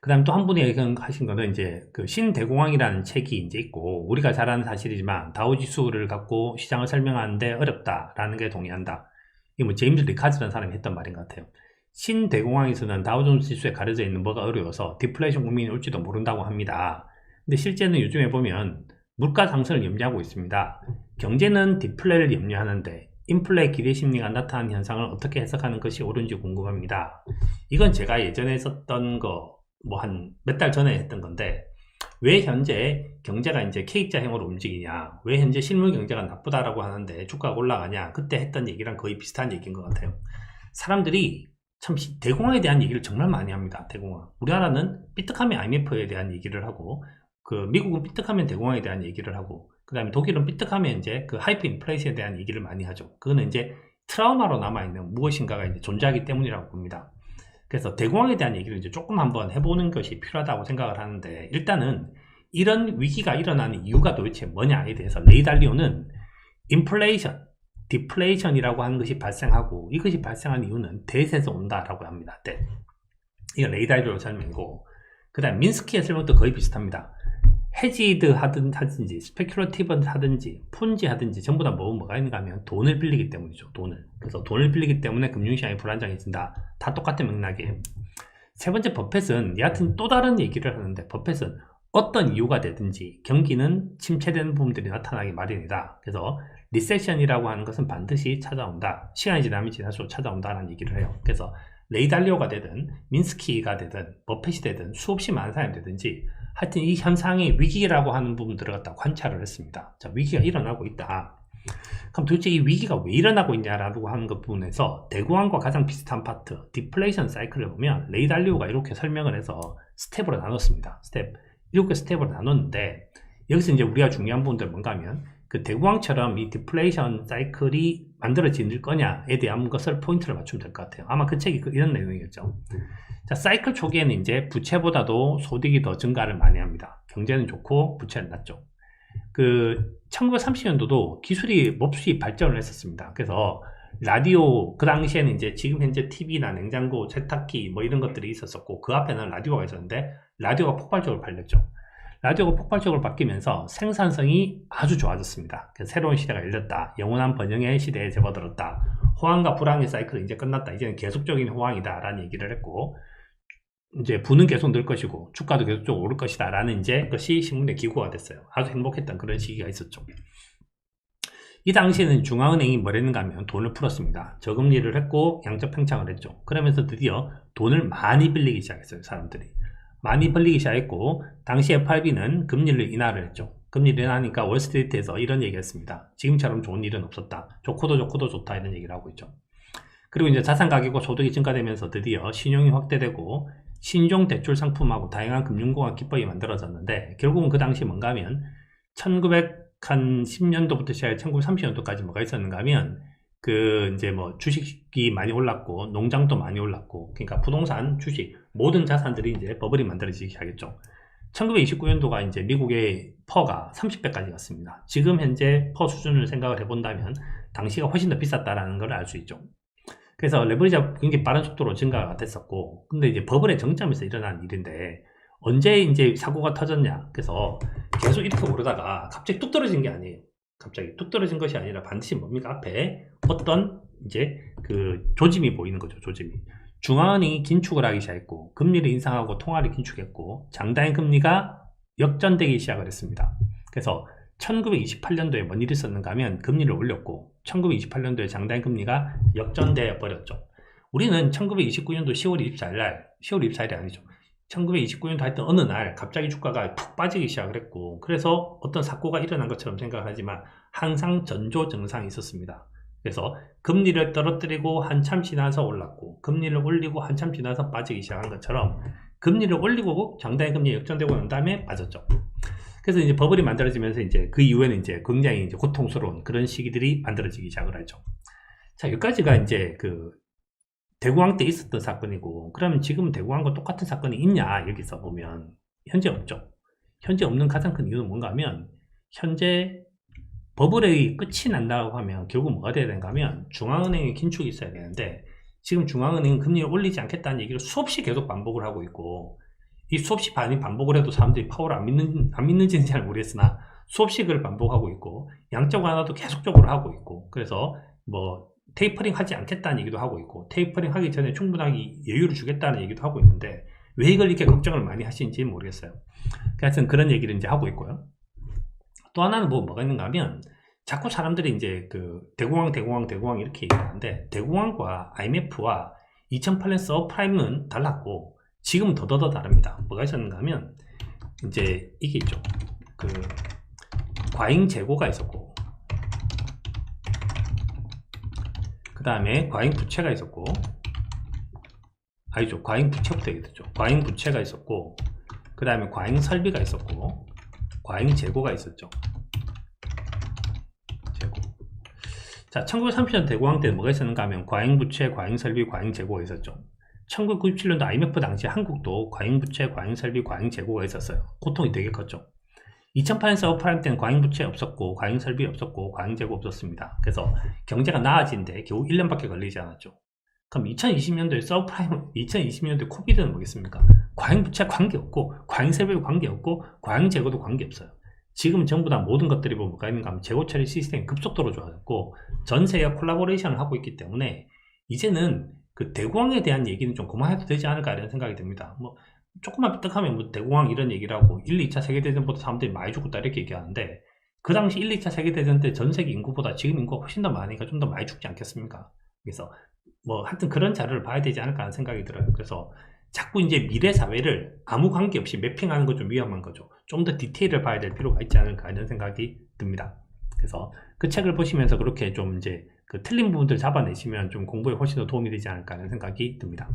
그 다음에 또 한 분이 하신 거는 이제 그 신대공황이라는 책이 이제 있고, 우리가 잘 아는 사실이지만 다우지수를 갖고 시장을 설명하는데 어렵다라는 게 동의한다. 이게 뭐 제임스 리카즈라는 사람이 했던 말인 것 같아요. 신대공황에서는 다우존스 지수에 가려져 있는 뭐가 어려워서 디플레이션 국민이 올지도 모른다고 합니다. 근데 실제는 요즘에 보면 물가 상승을 염려하고 있습니다. 경제는 디플레를 염려하는데 인플레 기대 심리가 나타나는 현상을 어떻게 해석하는 것이 옳은지 궁금합니다. 이건 제가 예전에 썼던 거 뭐 한 몇 달 전에 했던 건데, 왜 현재 경제가 이제 K자형으로 움직이냐, 왜 현재 실물 경제가 나쁘다라고 하는데 주가가 올라가냐, 그때 했던 얘기랑 거의 비슷한 얘기인 것 같아요. 사람들이 참 대공황에 대한 얘기를 정말 많이 합니다. 대공황. 우리나라는 삐딱하면 IMF에 대한 얘기를 하고, 그 미국은 삐딱하면 대공황에 대한 얘기를 하고, 그 다음에 독일은 삐딱하면 이제 그 하이퍼 인플레이션에 대한 얘기를 많이 하죠. 그거는 이제 트라우마로 남아있는 무엇인가가 이제 존재하기 때문이라고 봅니다. 그래서 대공황에 대한 얘기를 이제 조금 한번 해보는 것이 필요하다고 생각을 하는데, 일단은 이런 위기가 일어나는 이유가 도대체 뭐냐에 대해서 레이 달리오는 인플레이션, 디플레이션이라고 하는 것이 발생하고, 이것이 발생한 이유는 뎃에서 온다라고 합니다. 뎃. 이건 레이 달리오 설명이고, 그 다음 민스키의 설명도 거의 비슷합니다. 헤지드 하든지 스페큘러티브 하든지 폰지 하든지 전부 다 뭐가 있는가 하면 돈을 빌리기 때문이죠. 돈을. 그래서 돈을 빌리기 때문에 금융시장이 불안정해진다. 다 똑같은 맥락이에요. 세 번째, 버펫은 여하튼 또 다른 얘기를 하는데, 버펫은 어떤 이유가 되든지 경기는 침체되는 부분들이 나타나기 마련이다. 그래서 리세션이라고 하는 것은 반드시 찾아온다. 시간이 지나면 지날수록 찾아온다라는 얘기를 해요. 그래서 레이 달리오가 되든 민스키가 되든 버펫이 되든 수없이 많은 사람이 되든지 하여튼 이 현상이 위기라고 하는 부분들을 갖다 관찰을 했습니다. 자, 위기가 일어나고 있다. 그럼 도대체 이 위기가 왜 일어나고 있냐라고 하는 것 부분에서 대공황과 가장 비슷한 파트, 디플레이션 사이클을 보면 레이 달리오가 이렇게 설명을 해서 스텝으로 나눴습니다. 이렇게 스텝으로 나눴는데, 여기서 이제 우리가 중요한 부분들 뭔가 하면 그 대공황처럼 이 디플레이션 사이클이 만들어질 거냐에 대한 것을 포인트를 맞추면 될 것 같아요. 아마 그 책이 이런 내용이겠죠. 자, 사이클 초기에는 이제 부채보다도 소득이 더 증가를 많이 합니다. 경제는 좋고 부채는 낮죠. 그 1930년도도 기술이 몹시 발전을 했었습니다. 그래서 라디오, 그 당시에는 이제 지금 현재 TV나 냉장고, 세탁기 뭐 이런 것들이 있었었고, 그 앞에는 라디오가 있었는데 라디오가 폭발적으로 발렸죠. 라디오가 폭발적으로 바뀌면서 생산성이 아주 좋아졌습니다. 그래서 새로운 시대가 열렸다. 영원한 번영의 시대에 접어들었다. 호황과 불황의 사이클은 이제 끝났다. 이제는 계속적인 호황이다 라는 얘기를 했고, 이제 부는 계속 늘 것이고 주가도 계속적으로 오를 것이다 라는 이제 것이 신문의 기고가 됐어요. 아주 행복했던 그런 시기가 있었죠. 이 당시에는 중앙은행이 뭘 했는가 하면 돈을 풀었습니다. 저금리를 했고 양적 팽창을 했죠. 그러면서 드디어 돈을 많이 빌리기 시작했어요. 사람들이 많이 빌리기 시작했고, 당시 FRB는 금리를 인하를 했죠. 금리를 인하니까 월스트리트에서 이런 얘기 했습니다. 지금처럼 좋은 일은 없었다. 좋고도 좋다 이런 얘기를 하고 있죠. 그리고 이제 자산 가격과 소득이 증가되면서 드디어 신용이 확대되고 신종 대출 상품하고 다양한 금융공학 기법이 만들어졌는데, 결국은 그 당시 뭔가 하면 1910년도부터 시작해 1930년도까지 뭐가 있었는가 하면 그 이제 뭐 주식이 많이 올랐고 농장도 많이 올랐고, 그러니까 부동산, 주식 모든 자산들이 이제 버블이 만들어지기 시작했죠. 1929년도가 이제 미국의 퍼가 30배까지 갔습니다. 지금 현재 퍼 수준을 생각을 해본다면 당시가 훨씬 더 비쌌다라는 걸 알 수 있죠. 그래서 레버리지가 굉장히 빠른 속도로 증가가 됐었고, 근데 이제 버블의 정점에서 일어난 일인데 언제 이제 사고가 터졌냐? 그래서 계속 이렇게 오르다가 갑자기 뚝 떨어진 게 아니에요. 갑자기 뚝 떨어진 것이 아니라 반드시 뭡니까? 앞에 어떤 이제 그 조짐이 보이는 거죠. 조짐이. 중앙은행이 긴축을 하기 시작했고, 금리를 인상하고 통화를 긴축했고, 장다행 금리가 역전되기 시작을 했습니다. 그래서 1928년도에 뭔 일이 있었는가 하면 금리를 올렸고, 1928년도에 장다행 금리가 역전되어 버렸죠. 우리는 1929년도 10월 24일 날, 10월 24일이 아니죠. 1929년도 하여튼 어느 날 갑자기 주가가 푹 빠지기 시작을 했고, 그래서 어떤 사고가 일어난 것처럼 생각을 하지만 항상 전조 증상이 있었습니다. 그래서 금리를 떨어뜨리고 한참 지나서 올랐고, 금리를 올리고 한참 지나서 빠지기 시작한 것처럼 금리를 올리고 장다행 금리 역전되고 난 다음에 빠졌죠. 그래서 이제 버블이 만들어지면서 이제 그 이후에는 이제 굉장히 이제 고통스러운 그런 시기들이 만들어지기 시작을 하죠. 자, 여기까지가 이제 그 대공황 때 있었던 사건이고, 그러면 지금 대공황과 똑같은 사건이 있냐 여기서 보면 현재 없죠. 현재 없는 가장 큰 이유는 뭔가 하면, 현재 버블의 끝이 난다고 하면 결국 뭐가 돼야 되는가 하면 중앙은행의 긴축이 있어야 되는데, 지금 중앙은행은 금리를 올리지 않겠다는 얘기를 수없이 계속 반복을 하고 있고, 이 수없이 반복을 해도 사람들이 파월을 안 믿는지는 잘 모르겠으나 수없이 그걸 반복하고 있고, 양적 완화도 계속적으로 하고 있고, 그래서 뭐 테이퍼링 하지 않겠다는 얘기도 하고 있고, 테이퍼링 하기 전에 충분하게 여유를 주겠다는 얘기도 하고 있는데, 왜 이걸 이렇게 걱정을 많이 하시는지 모르겠어요. 하여튼 그런 얘기를 이제 하고 있고요. 또 하나는 뭐가 있는가 하면, 자꾸 사람들이 이제 그 대공황 이렇게 얘기하는데, 대공황과 IMF와 2008년 서브프라임은 달랐고 지금은 더더더 다릅니다. 뭐가 있었는가 하면 이제 이게 있죠. 그 과잉 재고가 있었고, 그 다음에 과잉 부채가 있었고, 아니죠, 과잉 부채부터 얘기했죠. 과잉 부채가 있었고, 그 다음에 과잉 설비가 있었고, 과잉 재고가 있었죠. 재고. 자, 1930년 대공황 때는 뭐가 있었는가 하면 과잉 부채, 과잉 설비, 과잉 재고가 있었죠. 1997년도 IMF 당시 한국도 과잉 부채, 과잉 설비, 과잉 재고가 있었어요. 고통이 되게 컸죠. 2008년 서브프라임 때는 과잉 부채 없었고, 과잉 설비 없었고, 과잉 재고 없었습니다. 그래서 경제가 나아진데 겨우 1년밖에 걸리지 않았죠. 그럼 2020년도에 서브프라임, 2020년도에 코비드는 뭐겠습니까? 과잉 부채 관계없고, 과잉 설비 관계없고, 과잉 재고도 관계없어요. 지금 전부 다 모든 것들이 뭐가 있는가 하면 재고 처리 시스템이 급속도로 좋아졌고, 전 세계가 콜라보레이션을 하고 있기 때문에 이제는 그 대공황에 대한 얘기는 좀 그만해도 되지 않을까 이런 생각이 듭니다. 뭐 조금만 삐딱하면 뭐 대공황 이런 얘기를 하고 1, 2차 세계대전보다 사람들이 많이 죽었다 이렇게 얘기하는데, 그 당시 1, 2차 세계대전 때 전 세계 인구보다 지금 인구가 훨씬 더 많으니까 좀 더 많이 죽지 않겠습니까? 그래서 뭐 하여튼 그런 자료를 봐야 되지 않을까 하는 생각이 들어요. 그래서 자꾸 이제 미래 사회를 아무 관계 없이 매핑하는 건 좀 위험한 거죠. 좀 더 디테일을 봐야 될 필요가 있지 않을까 이런 생각이 듭니다. 그래서 그 책을 보시면서 그렇게 좀 이제 그 틀린 부분들 잡아내시면 좀 공부에 훨씬 더 도움이 되지 않을까 하는 생각이 듭니다.